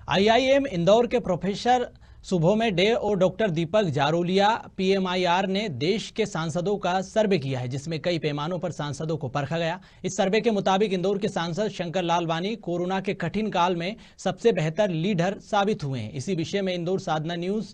IIM Indore के professor सुभोमे day और doctor दीपक जारोलिया पीएमआईआर ने देश के सांसदों का सर्वे किया है, जिसमें कई पैमानों पर सांसदों को परखा गया। इस सर्वे के मुताबिक इंदौर के सांसद शंकर लालवानी कोरोना के कठिन काल में सबसे बेहतर लीडर साबित हुए हैं। इसी विषय में इंदौर साधना न्यूज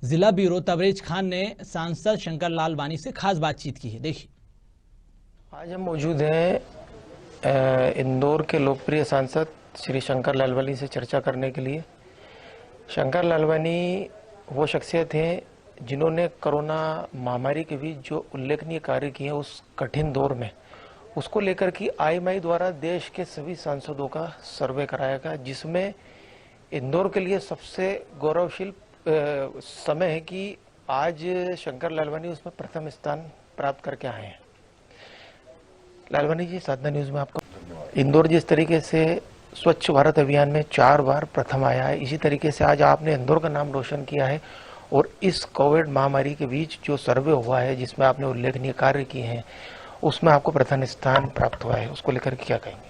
जिला ब्यूरो तबरेज खान ने सांसद शंकर लालवानी से खास बातचीत की है। देखिए, आज हम मौजूद हैं इंदौर के लोकप्रिय सांसद श्री शंकर लालवानी से चर्चा करने के लिए। शंकर लालवानी वो शख्सियत हैं जिन्होंने कोरोना महामारी के बीच जो उल्लेखनीय कार्य किए हैं उस कठिन दौर में, उसको लेकर कि आईएमआई द्वारा देश के सभी सांसदों का सर्वे कराया गया, जिसमें इंदौर के लिए सबसे गौरवशील समय है कि आज शंकर लालवानी उसमें प्रथम स्थान प्राप्त करके आए हैं। लालवानी जी, साधना न्यूज में आपका इंदौर जिस तरीके से स्वच्छ भारत अभियान में 4 बार प्रथम आया है, इसी तरीके से आज आपने इंदौर का नाम रोशन किया है और इस कोविड महामारी के बीच जो सर्वे हुआ है जिसमें आपने उल्लेखनीय कार्य किए हैं उसमें आपको प्रथम स्थान प्राप्त हुआ है, उसको लेकर के क्या कहेंगे?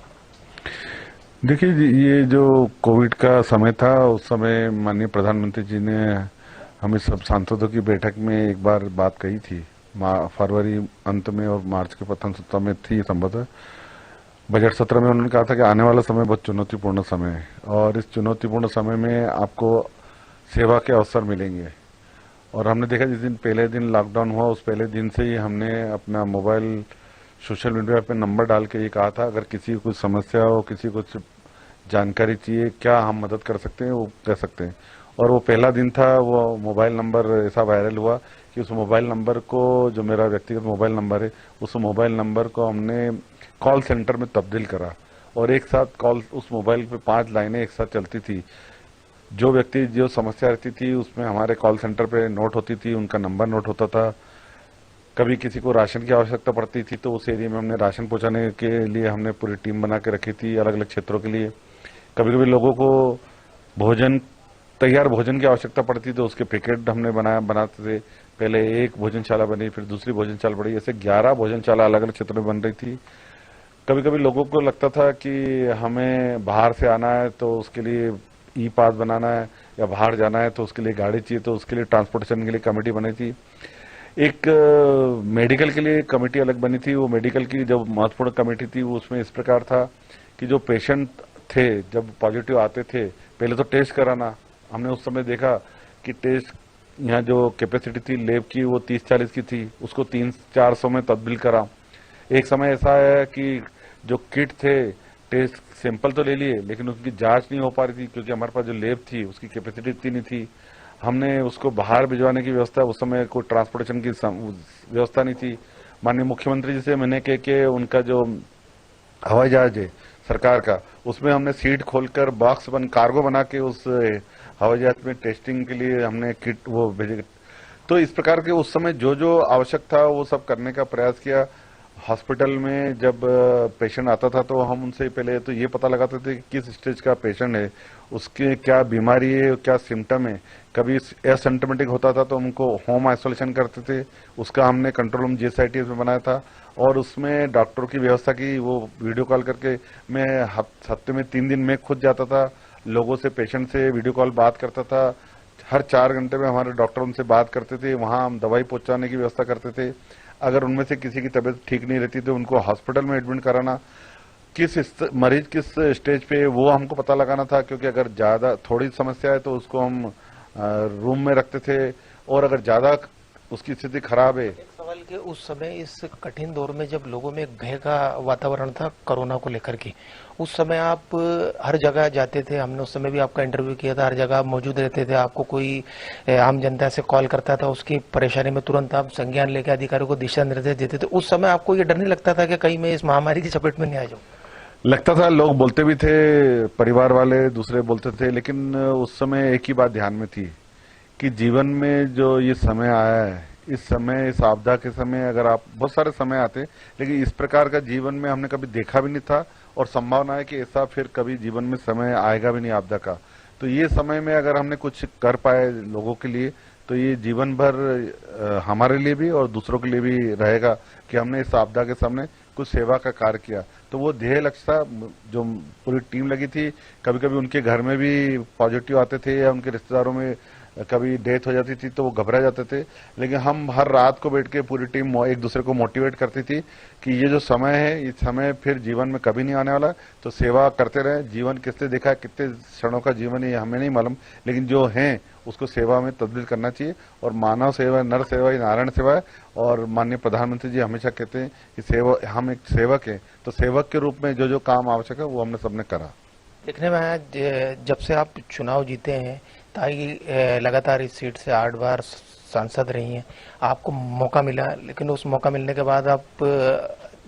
देखिए, ये जो कोविड का समय था उस समय माननीय प्रधानमंत्री जी ने हमें सब सांसदों की बैठक में एक बार बात कही थी, फरवरी अंत में और मार्च के प्रथम सप्ताह में थी संभवतः। बजट सत्र में उन्होंने कहा था कि आने वाला समय बहुत चुनौतीपूर्ण समय है और इस चुनौतीपूर्ण समय में आपको सेवा के अवसर मिलेंगे। और हमने देखा जिस दिन पहले दिन लॉकडाउन हुआ उस पहले दिन से ही हमने अपना मोबाइल सोशल मीडिया पे नंबर डाल के ये कहा था, अगर किसी को कुछ समस्या हो, किसी को कुछ जानकारी चाहिए, क्या हम मदद कर सकते हैं, वो कह सकते हैं। और वो पहला दिन था, वो मोबाइल नंबर ऐसा वायरल हुआ कि उस मोबाइल नंबर को, जो मेरा व्यक्तिगत मोबाइल नंबर है, उस मोबाइल नंबर को हमने कॉल सेंटर में तब्दील करा और एक साथ कॉल, उस मोबाइल पे 5 लाइनें एक साथ चलती थी। जो व्यक्ति जो समस्या रहती थी उसमें हमारे कॉल सेंटर पे नोट होती थी, उनका नंबर नोट होता था। कभी किसी को राशन की आवश्यकता पड़ती थी तो उस एरिया में हमने राशन पहुंचाने के लिए हमने पूरी टीम बना के रखी थी अलग अलग क्षेत्रों के लिए। कभी कभी लोगों को भोजन, तैयार भोजन की आवश्यकता पड़ती तो उसके पैकेट हमने बनाते थे। पहले एक भोजनशाला बनी, फिर दूसरी भोजनशाला बनी, ऐसे 11 भोजनशाला अलग अलग क्षेत्रों में बन रही थी। कभी कभी लोगों को लगता था कि हमें बाहर से आना है तो उसके लिए ई पास बनाना है, या बाहर जाना है तो उसके लिए गाड़ी चाहिए, तो उसके लिए ट्रांसपोर्टेशन के लिए कमेटी बनी थी। एक मेडिकल के लिए कमेटी अलग बनी थी। वो मेडिकल की जो महत्वपूर्ण कमेटी थी वो उसमें इस प्रकार था कि जो पेशेंट थे जब पॉजिटिव आते थे पहले तो टेस्ट कराना। हमने उस समय देखा कि टेस्ट यहाँ जो कैपेसिटी थी लैब की वो 30-40 की थी, उसको 300-400 में तब्दील करा। एक समय ऐसा है कि जो किट थे, टेस्ट सैंपल तो ले लिए लेकिन उसकी जांच नहीं हो पा रही थी क्योंकि हमारे पास जो लैब थी उसकी कैपेसिटी इतनी नहीं थी। हमने उसको बाहर भिजवाने की व्यवस्था, उस समय कोई ट्रांसपोर्टेशन की व्यवस्था नहीं थी। माननीय मुख्यमंत्री जी से मैंने कह के उनका जो हवाई जहाज है सरकार का, उसमें हमने सीट खोलकर बॉक्स कार्गो बना के उस हवाई जहाज में टेस्टिंग के लिए हमने किट वो भेजे। तो इस प्रकार के उस समय जो जो आवश्यक था वो सब करने का प्रयास किया। हॉस्पिटल में जब पेशेंट आता था तो हम उनसे पहले तो ये पता लगाते थे कि किस स्टेज का पेशेंट है, उसके क्या बीमारी है, क्या सिम्टम है। कभी एसिम्टोमेटिक होता था तो उनको होम आइसोलेशन करते थे, उसका हमने कंट्रोल रूम जीएसआईटी में बनाया था और उसमें डॉक्टरों की व्यवस्था की। वो वीडियो कॉल करके, मैं हफ्ते में 3 दिन में खुद जाता था, लोगों से, पेशेंट से वीडियो कॉल बात करता था। हर 4 घंटे में हमारे डॉक्टर उनसे बात करते थे, वहाँ हम दवाई पहुँचाने की व्यवस्था करते थे। अगर उनमें से किसी की तबीयत ठीक नहीं रहती तो उनको हॉस्पिटल में एडमिट कराना, मरीज किस स्टेज पे वो हमको पता लगाना था, क्योंकि अगर ज्यादा थोड़ी समस्या है तो उसको हम रूम में रखते थे और अगर ज्यादा उसकी स्थिति खराब है। सवाल कि उस समय इस कठिन दौर में जब लोगों में भय का वातावरण था कोरोना को लेकर के, उस समय आप हर जगह जाते थे, हमने उस समय भी आपका इंटरव्यू किया था, हर जगह आप मौजूद रहते थे। आपको कोई आम जनता से कॉल करता था, उसकी परेशानी में तुरंत आप संज्ञान लेकर अधिकारियों को दिशा निर्देश देते थे। उस समय आपको ये डर नहीं लगता था कि कहीं मैं इस महामारी की चपेट में नहीं आ जाऊं? लगता था, लोग बोलते भी थे, परिवार वाले दूसरे बोलते थे, लेकिन उस समय एक ही बात ध्यान में थी कि जीवन में जो ये समय आया है, इस समय, इस आपदा के समय, अगर आप बहुत सारे समय आते लेकिन इस प्रकार का जीवन में हमने कभी देखा भी नहीं था और संभावना है कि ऐसा फिर कभी जीवन में समय आएगा भी नहीं आपदा का। तो ये समय में अगर हमने कुछ कर पाए लोगों के लिए तो ये जीवन भर हमारे लिए भी और दूसरों के लिए भी रहेगा कि हमने इस आपदा के सामने कुछ सेवा का कार्य किया, तो वो ध्येय लक्ष्य था। जो पूरी टीम लगी थी, कभी कभी उनके घर में भी पॉजिटिव आते थे या उनके रिश्तेदारों में कभी डेथ हो जाती थी तो वो घबरा जाते थे, लेकिन हम हर रात को बैठ के पूरी टीम एक दूसरे को मोटिवेट करती थी कि ये जो समय है, इस समय फिर जीवन में कभी नहीं आने वाला, तो सेवा करते रहे। जीवन किसने देखा है, कितने क्षणों का जीवन है, ये हमें नहीं मालूम, लेकिन जो है उसको सेवा में तब्दील करना चाहिए। और मानव सेवा, नर सेवा, नारायण सेवा है। और माननीय प्रधानमंत्री जी हमेशा कहते हैं कि सेवा, हम एक सेवक हैं, तो सेवक के रूप में जो जो काम आवश्यक है वो हमने सबने करा। देखने में आया जब से आप चुनाव जीते हैं, ताकि लगातार इस सीट से 8 बार सांसद रही हैं, आपको मौका मिला, लेकिन उस मौका मिलने के बाद आप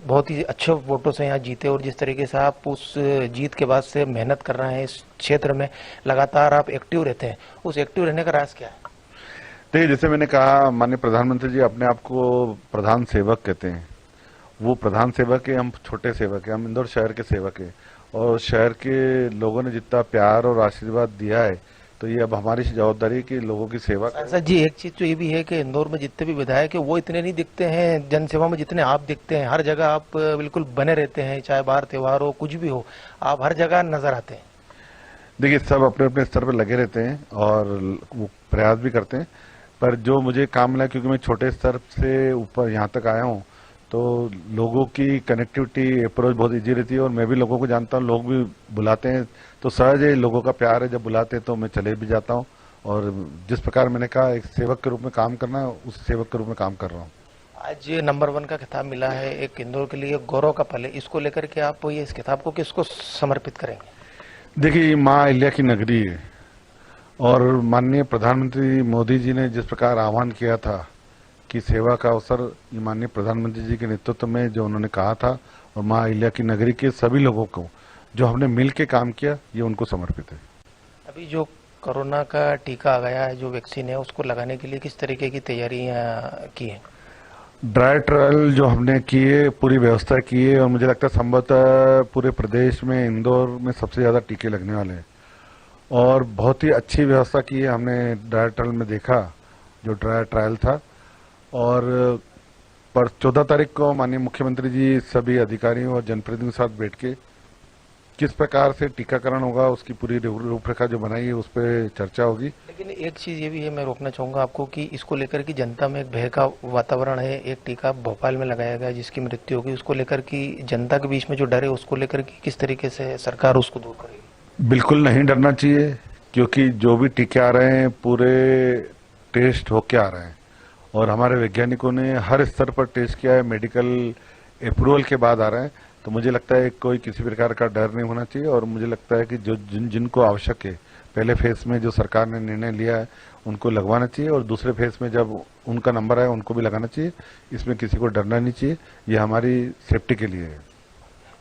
बहुत ही अच्छे वोटों से यहाँ जीते, और जिस तरीके से आप उस जीत के बाद से मेहनत कर रहे हैं इस क्षेत्र में, लगातार आप एक्टिव रहते हैं, उस एक्टिव रहने का राज क्या है? देखिए, जैसे मैंने कहा, माननीय प्रधानमंत्री जी अपने आप को प्रधान सेवक कहते हैं। वो प्रधान सेवक है, हम छोटे सेवक है, हम इंदौर शहर के सेवक है। और शहर के लोगों ने जितना प्यार और आशीर्वाद दिया है, तो ये अब हमारी जवाबदारी है कि लोगों की सेवा करें। सांसद जी, एक चीज तो ये भी है कि इंदौर में जितने भी विधायक है वो इतने नहीं दिखते हैं जनसेवा में जितने आप दिखते हैं। हर जगह आप बिल्कुल बने रहते हैं, चाहे बाहर त्योहार हो, कुछ भी हो, आप हर जगह नजर आते हैं। देखिए, सब अपने अपने स्तर पर लगे रहते हैं और वो प्रयास भी करते हैं, पर जो मुझे काम मिला, क्योंकि मैं छोटे स्तर से ऊपर यहाँ तक आया हूँ, तो लोगों की कनेक्टिविटी, अप्रोच बहुत इजी रहती है। और मैं भी लोगों को जानता हूँ, लोग भी बुलाते हैं, तो सहज है, लोगों का प्यार है, जब बुलाते हैं तो मैं चले भी जाता हूँ। और जिस प्रकार मैंने कहा, एक सेवक के रूप में काम करना है, उस सेवक के रूप में काम कर रहा हूँ। आज नंबर 1 का खिताब मिला है, एक इंदौर के लिए गौरव का पल है, इसको लेकर के आप ये इस खिताब को किसको समर्पित करेंगे? देखिए, माँ अहिल्या की नगरी है, और माननीय प्रधानमंत्री मोदी जी ने जिस प्रकार आह्वान किया था कि सेवा का अवसर, माननीय प्रधानमंत्री जी के नेतृत्व में जो उन्होंने कहा था, और माँ अहिल्या की नगरी के सभी लोगों को जो हमने मिल के काम किया, ये उनको समर्पित है। अभी जो कोरोना का टीका आ गया है, जो वैक्सीन है, उसको लगाने के लिए किस तरीके की तैयारियां की है? ड्राई ट्रायल जो हमने किए, पूरी व्यवस्था की है, और मुझे लगता है संभवतः पूरे प्रदेश में इंदौर में सबसे ज्यादा टीके लगने वाले हैं। और बहुत ही अच्छी व्यवस्था की है हमने। ड्राई ट्रायल में देखा, जो ड्राई ट्रायल था, और पर 14 तारीख को माननीय मुख्यमंत्री जी सभी अधिकारियों और जनप्रतिनिधियों के साथ बैठ के किस प्रकार से टीकाकरण होगा, उसकी पूरी रूपरेखा जो बनाई है उस पर चर्चा होगी। लेकिन एक चीज ये भी है, मैं रोकना चाहूंगा आपको, कि इसको लेकर की जनता में एक भय का वातावरण है। एक टीका भोपाल में लगाया गया जिसकी मृत्यु होगी, उसको लेकर की जनता के बीच में जो डर है, उसको लेकर की किस तरीके से सरकार उसको दूर करेगी? बिल्कुल नहीं डरना चाहिए, क्योंकि जो भी टीके आ रहे हैं पूरे टेस्ट होके आ रहे हैं, और हमारे वैज्ञानिकों ने हर स्तर पर टेस्ट किया है, मेडिकल अप्रूवल के बाद आ रहे हैं। तो मुझे लगता है कोई किसी प्रकार का डर नहीं होना चाहिए, और मुझे लगता है कि जो जिनको आवश्यक है, पहले फेज में जो सरकार ने निर्णय लिया है उनको लगवाना चाहिए, और दूसरे फेज में जब उनका नंबर आए उनको भी लगाना चाहिए। इसमें किसी को डरना नहीं चाहिए, ये हमारी सेफ्टी के लिए है।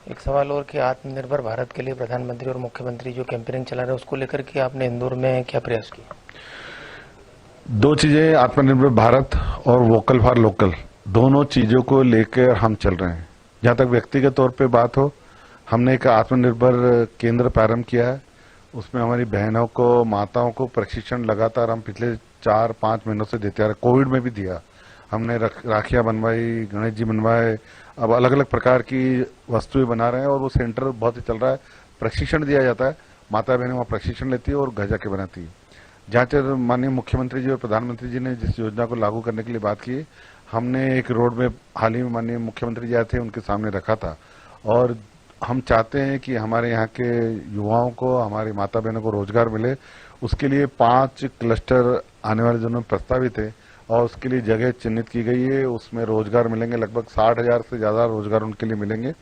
एक सवाल और कि आत्मनिर्भर भारत के लिए प्रधानमंत्री और मुख्यमंत्री जो कैंपेनिंग चला रहे हैं, उसको लेकर के आपने इंदौर में क्या प्रयास किया? 2 चीजें, आत्मनिर्भर भारत और वोकल फॉर लोकल, दोनों चीजों को लेकर हम चल रहे हैं। जहां तक व्यक्तिगत तौर पे बात हो, हमने एक आत्मनिर्भर केंद्र प्रारंभ किया है। उसमें हमारी बहनों को, माताओं को प्रशिक्षण लगातार हम पिछले 4-5 महीनों से देते आ रहे। कोविड में भी दिया हमने, राखियां बनवाई, गणेश जी बनवाए, अब अलग अलग प्रकार की वस्तुएं बना रहे हैं, और वो सेंटर बहुत ही चल रहा है। प्रशिक्षण दिया जाता है, माता बहनें वहाँ प्रशिक्षण लेती है और घर जाके बनाती है। जहाँ तक माननीय मुख्यमंत्री जी और प्रधानमंत्री जी ने जिस योजना को लागू करने के लिए बात की, हमने एक रोड में हाल ही में माननीय मुख्यमंत्री जी आए थे, उनके सामने रखा था। और हम चाहते हैं कि हमारे यहाँ के युवाओं को, हमारी माता बहनों को रोजगार मिले। उसके लिए 5 क्लस्टर आने वाले दिनों में प्रस्तावित है, और उसके लिए जगह चिन्हित की गई है। उसमें रोजगार मिलेंगे, लगभग 60,000 से ज्यादा रोजगार उनके लिए मिलेंगे,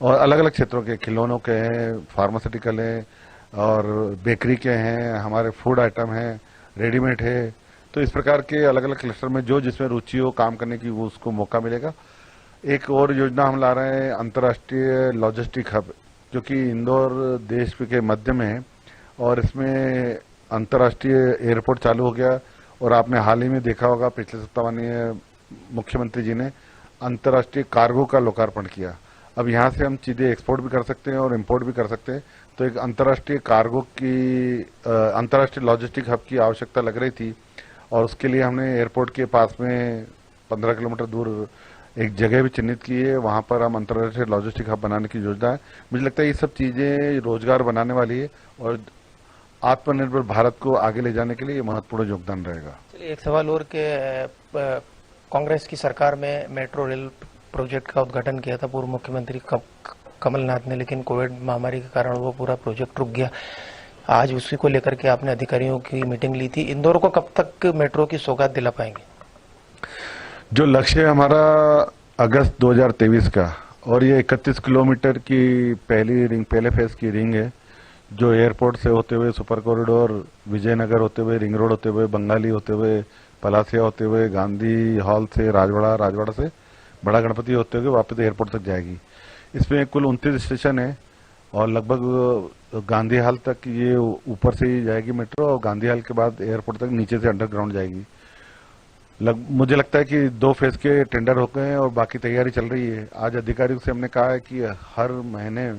और अलग अलग क्षेत्रों के, खिलौनों के हैं, फार्मास्यूटिकल हैं, और बेकरी के हैं, हमारे फूड आइटम हैं, रेडीमेड है। तो इस प्रकार के अलग अलग क्लस्टर में जो जिसमें रुचि हो काम करने की, वो उसको मौका मिलेगा। एक और योजना हम ला रहे हैं, अंतर्राष्ट्रीय लॉजिस्टिक हब, जो कि इंदौर देश के मध्य में है, और इसमें अंतर्राष्ट्रीय एयरपोर्ट चालू हो गया। और आपने हाल ही में देखा होगा, पिछले सप्ताह माननीय मुख्यमंत्री जी ने अंतर्राष्ट्रीय कार्गो का लोकार्पण किया। अब यहाँ से हम चीजें एक्सपोर्ट भी कर सकते हैं और इंपोर्ट भी कर सकते हैं। तो एक अंतर्राष्ट्रीय कार्गो की, अंतर्राष्ट्रीय लॉजिस्टिक हब की आवश्यकता लग रही थी, और उसके लिए हमने एयरपोर्ट के पास में 15 किलोमीटर दूर एक जगह भी चिन्हित की है, वहां पर हम अंतर्राष्ट्रीय लॉजिस्टिक हब बनाने की योजना है। मुझे लगता है ये सब चीजें रोजगार बनाने वाली है और आत्मनिर्भर भारत को आगे ले जाने के लिए ये महत्वपूर्ण योगदान रहेगा। चलिए एक सवाल और के कांग्रेस की सरकार में मेट्रो रेल प्रोजेक्ट का उद्घाटन किया था पूर्व मुख्यमंत्री कमलनाथ ने, लेकिन कोविड महामारी के कारण वो पूरा प्रोजेक्ट रुक गया। आज उसी को लेकर के आपने अधिकारियों की मीटिंग ली थी। इंदौर को कब तक मेट्रो की सौगात दिला पाएंगे? जो लक्ष्य है हमारा अगस्त 2023 का, और ये 31 किलोमीटर की पहले फेज की रिंग है, जो एयरपोर्ट से होते हुए सुपर कॉरिडोर, विजयनगर होते हुए, रिंग रोड होते हुए, बंगाली होते हुए, पलासिया होते हुए, गांधी हॉल से राजवाड़ा से बड़ा गणपति होते हुए वापस एयरपोर्ट तक जाएगी। इसमें कुल 29 स्टेशन है और लगभग गांधी हॉल तक ये ऊपर से ही जाएगी मेट्रो, और गांधी हॉल के बाद एयरपोर्ट तक नीचे से अंडरग्राउंड जाएगी। मुझे लगता है कि 2 फेज के टेंडर हो गए हैं और बाकी तैयारी चल रही है। आज अधिकारियों से हमने कहा है कि हर महीने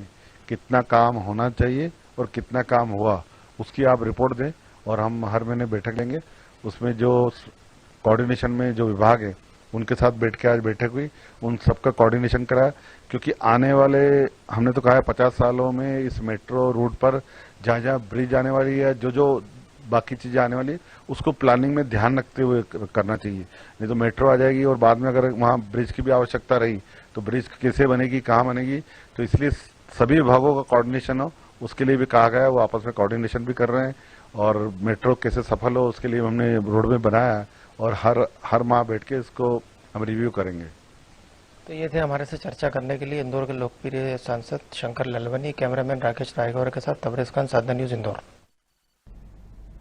कितना काम होना चाहिए और कितना काम हुआ उसकी आप रिपोर्ट दें, और हम हर महीने बैठक लेंगे। उसमें जो कोऑर्डिनेशन में जो विभाग है उनके साथ बैठ के आज बैठक हुई, उन सबका कोऑर्डिनेशन करा, क्योंकि आने वाले हमने तो कहा है 50 सालों में इस मेट्रो रूट पर जहां जहां ब्रिज आने वाली है, जो बाकी चीजें आने वाली है, उसको प्लानिंग में ध्यान रखते हुए करना चाहिए। नहीं तो मेट्रो आ जाएगी और बाद में अगर वहां ब्रिज की भी आवश्यकता रही तो ब्रिज कैसे बनेगी, कहाँ बनेगी, तो इसलिए सभी विभागों का कोऑर्डिनेशन हो, उसके लिए भी कहा गया है। वो आपस में कोऑर्डिनेशन भी कर रहे हैं और मेट्रो कैसे सफल हो उसके लिए हमने रोड मैप बनाया है और हर माह बैठ के इसको हम रिव्यू करेंगे। तो ये थे हमारे से चर्चा करने के लिए इंदौर के लोकप्रिय सांसद शंकर लालवानी। कैमरामैन राकेश रायगौर के साथ तबरेज खान, साधना न्यूज, इंदौर।